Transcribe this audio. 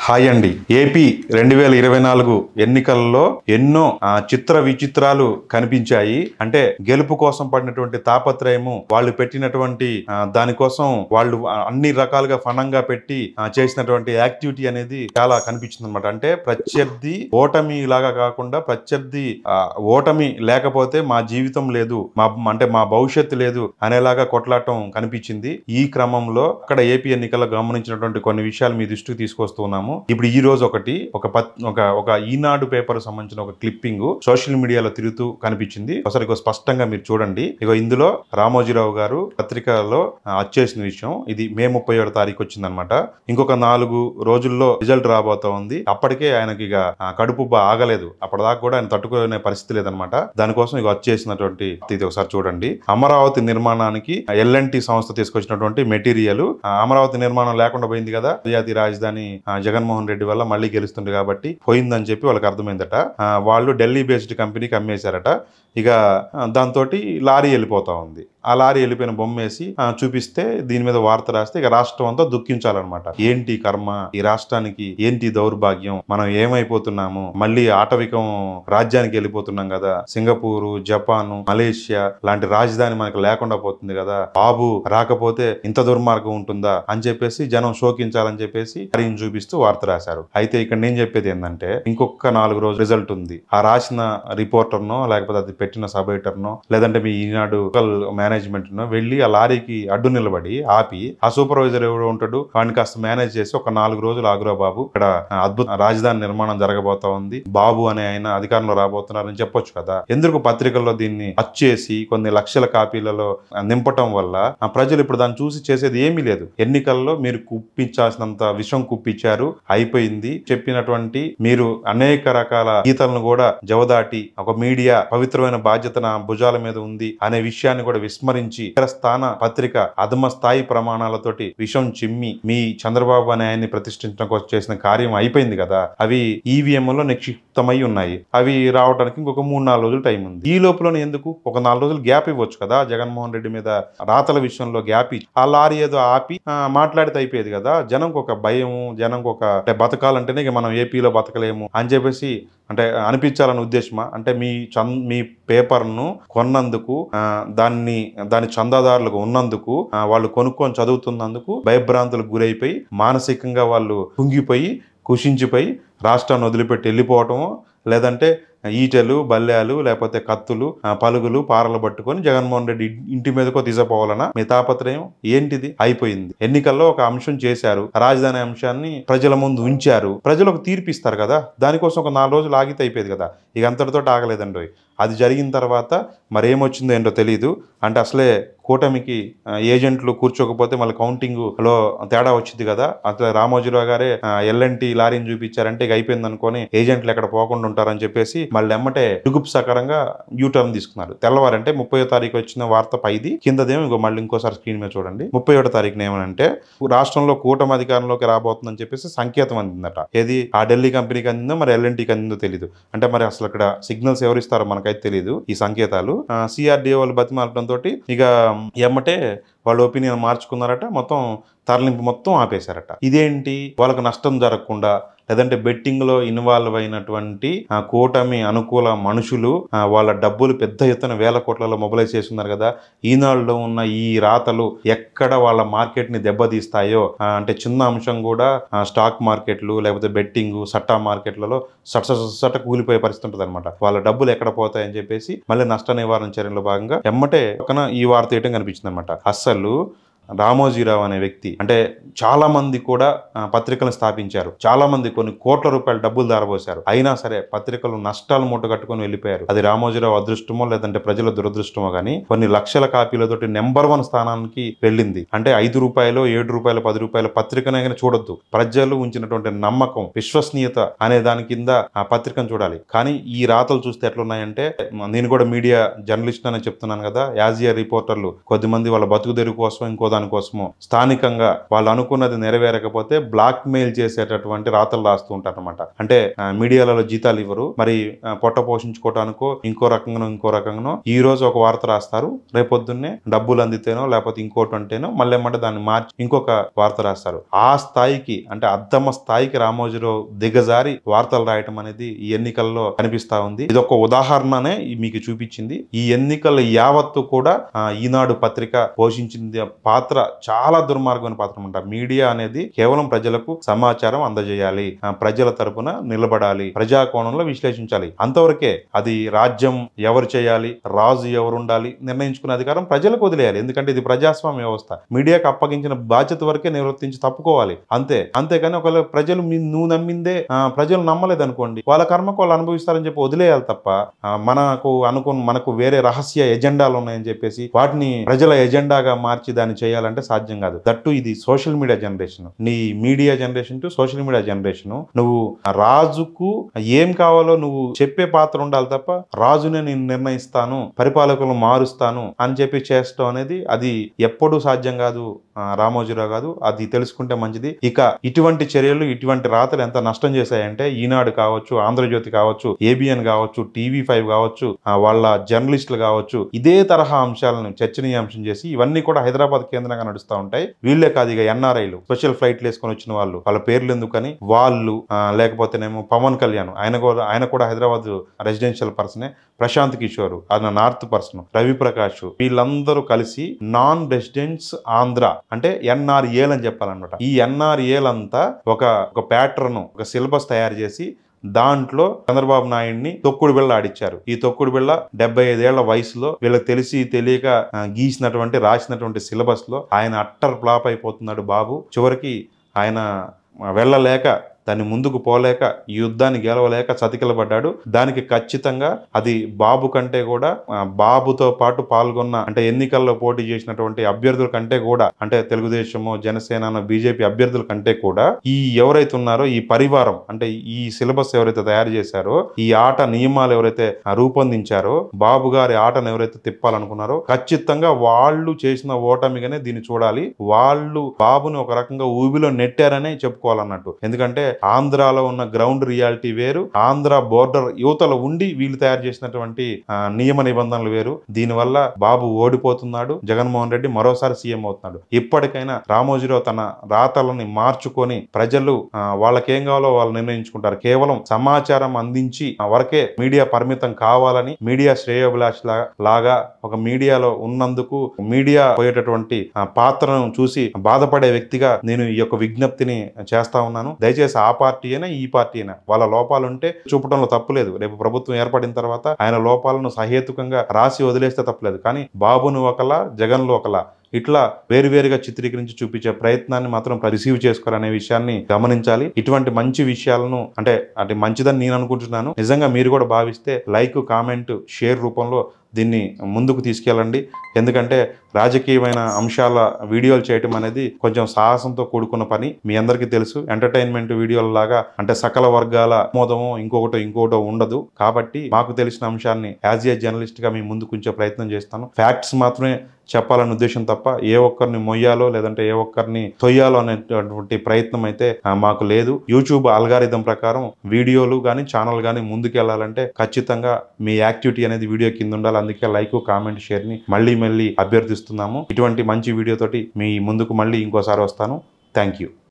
Hi అండి. AP 2024 ఎన్నికల్లో ఎన్నో చిత్ర విచిత్రాలు కనిపించాయి. అంటే గెలుపు కోసం పడినటువంటి తాపత్రయము, వాళ్ళు పెట్టినటువంటి దానికోసం వాళ్ళు అన్ని రకాలుగా ఫనంగా పెట్టి చేసినటువంటి యాక్టివిటీ అనేది చాలా కనిపించింది అనమాట. అంటే ప్రత్యర్థి ఓటమి లాగా కాకుండా ప్రత్యర్థి ఓటమి లేకపోతే మా జీవితం లేదు, మా భవిష్యత్తు లేదు అనేలాగా కొట్లాటం కనిపించింది. ఈ క్రమంలో అక్కడ ఏపీ ఎన్నికల్లో గమనించినటువంటి కొన్ని విషయాలు మీ దృష్టికి తీసుకొస్తున్నాము. ఇప్పుడు ఈ రోజు ఒక ఈనాడు పేపర్ సంబంధించిన ఒక క్లిప్పింగ్ సోషల్ మీడియాలో తిరుగుతూ కనిపించింది. ఒకసారి స్పష్టంగా మీరు చూడండి. ఇందులో రామోజీరావు గారు పత్రికలో వచ్చేసిన విషయం ఇది మే 31వ తారీఖు వచ్చిందనమాట. ఇంకొక 4 రోజుల్లో రిజల్ట్ రాబోతా ఉంది. అప్పటికే ఆయనకి కడుపు ఆగలేదు. అప్పటిదాకా కూడా ఆయన తట్టుకునే పరిస్థితి లేదనమాట. దానికోసం వచ్చేసినటువంటి ఇది ఒకసారి చూడండి. అమరావతి నిర్మాణానికి ఎల్ఎన్టీ సంస్థ తీసుకొచ్చినటువంటి మెటీరియల్, అమరావతి నిర్మాణం లేకుండా పోయింది కదా, జాతీయ రాజధాని జగన్మోహన్ రెడ్డి వల్ల మళ్ళీ గెలుస్తుంది కాబట్టి పోయిందని చెప్పి వాళ్ళకి అర్థమైందట. వాళ్ళు ఢిల్లీ బేస్డ్ కంపెనీకి అమ్మేశారట. దాంతో లారీ వెళ్ళిపోతా ఉంది. ఆ లారీ వెళ్ళిపోయిన బొమ్మ వేసి చూపిస్తే దీని మీద వార్త రాస్తే రాష్ట్రం అంతా దుఃఖించాలన్నమాట. ఏంటి కర్మ, ఈ రాష్ట్రానికి ఏంటి దౌర్భాగ్యం, మనం ఏమైపోతున్నాము, మళ్ళీ ఆటవికం రాజ్యానికి వెళ్ళిపోతున్నాం కదా, సింగపూరు, జపాన్, మలేషియా లాంటి రాజధాని మనకు లేకుండా పోతుంది కదా, బాబు రాకపోతే ఇంత దుర్మార్గం ఉంటుందా అని చెప్పేసి జనం శోకించాలని చెప్పేసి చూపిస్తూ వార్త రాశారు. అయితే ఇక్కడ నేను చెప్పేది ఏంటంటే, ఇంకొక 4 రోజులు రిజల్ట్ ఉంది. ఆ రాసిన రిపోర్టర్నో లేకపోతే అది పెట్టిన సబ్ ఎడిటర్నో లేదంటే మీ ఈనాడు మేనేజ్మెంట్ వెళ్ళి ఆ లారీకి అడ్డు నిలబడి ఆపి ఆ సూపర్వైజర్ ఎవరు ఉంటాడు వాడిని కాస్త మేనేజ్ చేసి ఒక 4 రోజులు ఆగురా బాబు, ఇక్కడ అద్భుత రాజధాని నిర్మాణం జరగబోతా ఉంది, బాబు అనే ఆయన అధికారంలో రాబోతున్నారని చెప్పొచ్చు కదా. ఎందుకు పత్రికల్లో దీన్ని వచ్చేసి కొన్ని లక్షల కాపీలలో నింపటం వల్ల ప్రజలు ఇప్పుడు దాన్ని చూసి చేసేది ఏమీ లేదు. ఎన్నికల్లో మీరు కుప్పించాల్సినంత విషం కుప్పించారు, అయిపోయింది. చెప్పినటువంటి మీరు అనేక రకాల గీతలను కూడా జవదాటి ఒక మీడియా పవిత్రమైన బాధ్యత నా భుజాల మీద ఉంది అనే విషయాన్ని కూడా విస్మరించి స్థాన పత్రిక అధమ స్థాయి ప్రమాణాలతోటి విషం చిమ్మి మీ చంద్రబాబు అనే ఆయన్ని ప్రతిష్ఠించడం కోసం చేసిన కార్యం అయిపోయింది కదా. అవి ఈవీఎంలో నిక్షిప్తమై ఉన్నాయి. అవి రావడానికి ఇంకొక 3-4 రోజులు టైం ఉంది. ఈ లోపలనే ఎందుకు ఒక 4 రోజులు గ్యాప్ ఇవ్వచ్చు కదా. జగన్మోహన్ రెడ్డి మీద రాతల విషయంలో గ్యాప్ ఇచ్చి ఆ లారీ ఏదో ఆపి మాట్లాడితే అయిపోయేది కదా. జనంకి ఒక భయం, జనంకి ఒక బతకాలంటేనే మనం ఏపీలో బతకలేము అని చెప్పేసి అంటే అనిపించాలనే ఉద్దేశమా? అంటే మీ పేపర్ను కొన్నందుకు, దాని చందాదారులకు ఉన్నందుకు, వాళ్ళు కొనుక్కొని చదువుతున్నందుకు భయభ్రాంతులకు గురైపోయి మానసికంగా వాళ్ళు కుంగిపోయి కుషించిపోయి రాష్ట్రాన్ని వదిలిపెట్టి వెళ్ళిపోవటము, లేదంటే ఈటెలు, బల్లాలు, లేకపోతే కత్తులు, పలుగులు, పారలు పట్టుకొని జగన్మోహన్ రెడ్డి ఇంటి మీదకో తీసపోవాలన్నా మీ తాపత్రయం ఏంటిది? అయిపోయింది. ఎన్నికల్లో ఒక అంశం చేశారు, రాజధాని అంశాన్ని ప్రజల ముందు ఉంచారు, ప్రజలు ఒక తీర్పిస్తారు కదా. దానికోసం ఒక 4 రోజులు ఆగితే అయిపోయేది కదా. అంతటితో ఆగలేదండి. అది జరిగిన తర్వాత మరేమొచ్చిందో ఏంటో తెలియదు. అంటే అసలే కూటమికి ఏజెంట్లు కూర్చోకపోతే మళ్ళీ కౌంటింగ్ లో తేడా వచ్చింది కదా. అసలు రామోజీరావు గారే ఎల్ఎన్టీ లారీని చూపించారంటే అయిపోయింది అనుకొని ఏజెంట్లు ఎక్కడ పోకుండా ఉంటారని చెప్పేసి మళ్ళీ ఎమ్మటే జుగుప్సాకరంగా యూటర్న్ తీసుకున్నారు. తెల్లవారంటే 30వ తారీఖు వచ్చిన వార్త పైది, కిందదేమో మళ్ళీ ఇంకోసారి స్క్రీన్ మీద చూడండి. 31వ తారీఖున ఏమనంటే రాష్ట్రంలో కూటమి అధికారంలోకి రాబోతుందని చెప్పేసి సంకేతం అందిందట. ఏది ఆ ఢిల్లీ కంపెనీకి అందిందో మరి ఎల్ఎన్టీకి అందిందో తెలియదు. అంటే మరి అసలు ఇక్కడ సిగ్నల్స్ ఎవరు ఇస్తారో మనకైతే తెలియదు. ఈ సంకేతాలు సిఆర్డీఏ వాళ్ళు బతిమాలటంతో ఎమ్మటే వాళ్ళ ఒపీనియన్ మార్చుకున్నారట. మొత్తం తరలింపు మొత్తం ఆపేశారట. ఇదేంటి? వాళ్ళకు నష్టం జరగకుండా లేదంటే బెట్టింగ్ లో ఇన్వాల్వ్ అయినటువంటి కూటమి అనుకూల మనుషులు వాళ్ళ డబ్బులు పెద్ద ఎత్తున వేల కోట్లలో మొబిలైజ్ చేస్తున్నారు కదా. ఈనాడులో ఉన్న ఈ రాతలు ఎక్కడ వాళ్ళ మార్కెట్ ని దెబ్బతీస్తాయో, అంటే చిన్న అంశం కూడా స్టాక్ మార్కెట్లు లేకపోతే బెట్టింగ్ సట్టా మార్కెట్లలో సట్ట కూలిపోయే పరిస్థితి ఉంటుంది అనమాట. వాళ్ళ డబ్బులు ఎక్కడ పోతాయని చెప్పేసి మళ్ళీ నష్ట నివారణ చర్యలో భాగంగా ఎమ్మటే పక్కన ఈ వార్త వేయటం కనిపించింది అనమాట. అస్సలు రామోజీరావు అనే వ్యక్తి అంటే చాలా మంది కూడా పత్రికలను స్థాపించారు, చాలా మంది కొన్ని కోట్ల రూపాయల డబ్బులు దారబోశారు, అయినా సరే పత్రికలు నష్టాలు మూటగట్టుకొని వెళ్ళిపోయారు. అది రామోజీరావు అదృష్టమో లేదంటే ప్రజల దురదృష్టమో కానీ కొన్ని లక్షల కాపీలతోటి నెంబర్ 1 స్థానానికి వెళ్ళింది. అంటే 5 రూపాయలు, 7 రూపాయలు, 10 రూపాయల పత్రికనే చూడొద్దు. ప్రజలు ఉంచినటువంటి నమ్మకం, విశ్వసనీయత అనే దాని కింద ఆ పత్రికను చూడాలి. కానీ ఈ రాతలు చూస్తే ఎట్లున్నాయంటే, నేను కూడా మీడియా జర్నలిస్ట్ అనే చెప్తున్నాను కదా, యాజ్ ఏ రిపోర్టర్లు కొద్దిమంది వాళ్ళ బతుకు తెరువు కోసం ఇంకో దానికోసమో స్థానికంగా వాళ్ళు అనుకున్నది నెరవేరకపోతే బ్లాక్ మెయిల్ చేసేటటువంటి రాతలు రాస్తూ ఉంటారు అనమాట. అంటే మీడియాలలో జీతాలు ఇవ్వరు, మరి పొట్ట పోషించుకోవటానికో ఇంకో రకంగానో ఈ రోజు ఒక వార్త రాస్తారు, రేపొద్దున్నే డబ్బులు అందితేనో లేకపోతే ఇంకోటి అంటేనో మళ్ళీ ఏమంటే దాన్ని మార్చి ఇంకొక వార్త రాస్తారు. ఆ స్థాయికి, అంటే అద్దమ స్థాయికి రామోజీరావు దిగజారి వార్తలు రాయటం అనేది ఈ ఎన్నికల్లో కనిపిస్తా ఉంది. ఇది ఒక ఉదాహరణనే మీకు చూపించింది. ఈ ఎన్నికల యావత్తు కూడా ఈనాడు పత్రిక పోషించింది పాత్ర చాలా దుర్మార్గమైన పాత్ర అనమాట. మీడియా అనేది కేవలం ప్రజలకు సమాచారం అందజేయాలి, ప్రజల తరపున నిలబడాలి, ప్రజాకోణంలో విశ్లేషించాలి, అంతవరకే. అది రాజ్యం ఎవరు చేయాలి, రాజు ఎవరు ఉండాలి నిర్ణయించుకునే అధికారం ప్రజలకు వదిలేయాలి. ఎందుకంటే ఇది ప్రజాస్వామ్య వ్యవస్థ. మీడియాకు అప్పగించిన బాధ్యత వరకే నిర్వర్తించి తప్పుకోవాలి, అంతేకాని ఒకవేళ ప్రజలు నువ్వు నమ్మిందే ప్రజలు నమ్మలేదు అనుకోండి, వాళ్ళ కర్మకు వాళ్ళు అనుభవిస్తారని చెప్పి వదిలేయాలి తప్ప మనకు వేరే రహస్య ఎజెండాలు ఉన్నాయని చెప్పేసి వాటిని ప్రజల ఎజెండాగా మార్చి దాన్ని చేయాలంటే సాధ్యం కాదు. దట్టు ఇది సోషల్ మీడియా జనరేషన్. నీ media generation to social media generation. నువ్వు రాజుకు ఏం కావాలో నువ్వు చెప్పే పాత్ర ఉండాలి తప్ప రాజునే నేను నిర్ణయిస్తాను, పరిపాలకులను మారుస్తాను అని చెప్పి చేస్తాం అనేది అది ఎప్పుడూ సాధ్యం కాదు. రామోజీరావు కాదు, అది తెలుసుకుంటే మంచిది. ఇక ఇటువంటి చర్యలు, ఇటువంటి రాతలు ఎంత నష్టం చేశాయంటే ఈనాడు కావచ్చు, ఆంధ్రజ్యోతి కావచ్చు, ఏబిఎన్ కావచ్చు, TV5 కావచ్చు, వాళ్ళ జర్నలిస్టులు కావచ్చు, ఇదే తరహా అంశాలను చర్చనీయాంశం చేసి ఇవన్నీ కూడా హైదరాబాద్ కేంద్రంగా నడుస్తూ ఉంటాయి. వీళ్ళే కాదు, ఇక ఎన్ఆర్ఐలు స్పెషల్ ఫ్లైట్లు వేసుకొని వచ్చిన వాళ్ళ పేర్లు ఎందుకని వాళ్ళు, లేకపోతేనేమో పవన్ కళ్యాణ్, ఆయన కూడా హైదరాబాద్ రెసిడెన్షియల్ పర్సనే, ప్రశాంత్ కిషోర్ ఆయన నార్త్ పర్సన్, రవి ప్రకాష్, వీళ్ళందరూ కలిసి నాన్ రెసిడెంట్స్ ఆంధ్ర అంటే NRAలు అని చెప్పాలన్నమాట. ఈ NRAలంతా ఒక ప్యాటర్న్, ఒక సిలబస్ తయారు చేసి దాంట్లో చంద్రబాబు నాయుడిని తొక్కుడు బిళ్ళ ఆడిచ్చారు. ఈ తొక్కుడు బిళ్ళ 75 ఏళ్ల వయసులో వీళ్ళకి తెలిసి తెలియక రాసినటువంటి సిలబస్ లో ఆయన అట్టర్ ఫ్లాప్ అయిపోతున్నాడు బాబు. చివరికి ఆయన వెళ్ళలేక, దాన్ని ముందుకు పోలేక, ఈ యుద్ధాన్ని గెలవలేక చతికిలబడ్డాడు. దానికి ఖచ్చితంగా అది బాబు కంటే కూడా, బాబుతో పాటు పాల్గొన్న అంటే ఎన్నికల్లో పోటీ చేసినటువంటి అభ్యర్థుల కంటే కూడా, అంటే తెలుగుదేశము, జనసేన, బీజేపీ అభ్యర్థుల కంటే కూడా ఈ ఎవరైతే ఉన్నారో ఈ పరివారం, అంటే ఈ సిలబస్ ఎవరైతే తయారు చేశారో, ఈ ఆట నియమాలు ఎవరైతే రూపొందించారో, బాబు గారి ఆటను ఎవరైతే తిప్పాలనుకున్నారో, ఖచ్చితంగా వాళ్ళు చేసిన ఓటమిగానే దీన్ని చూడాలి. వాళ్ళు బాబుని ఒక రకంగా ఊబిలో నెట్టారనే చెప్పుకోవాలన్నట్టు. ఎందుకంటే ఆంధ్రాలో ఉన్న గ్రౌండ్ రియాలిటీ వేరు, ఆంధ్ర బోర్డర్ యువతలో ఉండి వీళ్ళు తయారు చేసినటువంటి నియమ నిబంధనలు వేరు. దీనివల్ల బాబు ఓడిపోతున్నాడు, జగన్మోహన్ రెడ్డి మరోసారి సీఎం అవుతున్నాడు. ఇప్పటికైనా రామోజీరావు తన రాతలని మార్చుకొని ప్రజలు వాళ్ళకేం కావాలో వాళ్ళు నిర్ణయించుకుంటారు. కేవలం సమాచారం అందించి వరకే మీడియా పరిమితం కావాలని, మీడియా శ్రేయోభిలాష్ లాగా ఒక మీడియాలో ఉన్నందుకు మీడియా పోయేటటువంటి పాత్రను చూసి బాధపడే వ్యక్తిగా నేను ఈ యొక్క విజ్ఞప్తిని చేస్తా ఉన్నాను. దయచేసి ఆ పార్టీ అయినా ఈ పార్టీ అయినా వాళ్ళ లోపాలుంటే చూపడంలో తప్పులేదు. రేపు ప్రభుత్వం ఏర్పడిన తర్వాత ఆయన లోపాలను సహేతుకంగా రాసి వదిలేస్తే తప్పులేదు. కానీ బాబును ఒకలా, జగన్లో ఒకలా, ఇట్లా వేరువేరుగా చిత్రీకరించి చూపించే ప్రయత్నాన్ని మాత్రం రిసీవ్ చేసుకోవాలనే విషయాన్ని గమనించాలి. ఇటువంటి మంచి విషయాలను అంటే మంచిదని నేను అనుకుంటున్నాను. నిజంగా మీరు కూడా భావిస్తే లైక్, కామెంట్, షేర్ రూపంలో దీన్ని ముందుకు తీసుకెళ్ళండి. ఎందుకంటే రాజకీయమైన అంశాల వీడియోలు చేయటం అనేది కొంచెం సాహసంతో కూడుకున్న పని. మీ అందరికీ తెలుసు, ఎంటర్టైన్మెంట్ వీడియోల లాగా అంటే సకల వర్గాల ఆమోదమో ఇంకొకటో ఉండదు. కాబట్టి మాకు తెలిసిన అంశాన్ని యాజ్ ఏ జర్నలిస్ట్ గా మీ ముందుకు ఉంచే ప్రయత్నం చేస్తాను. ఫ్యాక్ట్స్ మాత్రమే చెప్పాలనే ఉద్దేశం తప్ప ఏ ఒక్కరిని మొయ్యాలో లేదంటే ఏ ఒక్కరిని తొయ్యాలో అనేటువంటి ప్రయత్నం అయితే మాకు లేదు. యూట్యూబ్ అల్గారిథం ప్రకారం వీడియోలు కానీ ఛానల్ కానీ ముందుకెళ్లాలంటే ఖచ్చితంగా మీ యాక్టివిటీ అనేది వీడియో కింద ఉండాలి. అందుకే లైక్, కామెంట్, షేర్ ని మళ్ళీ అభ్యర్థిస్తున్నాము. ఇటువంటి మంచి వీడియోతోటి మీ ముందుకు మళ్ళీ ఇంకోసారి వస్తాను. Thank you.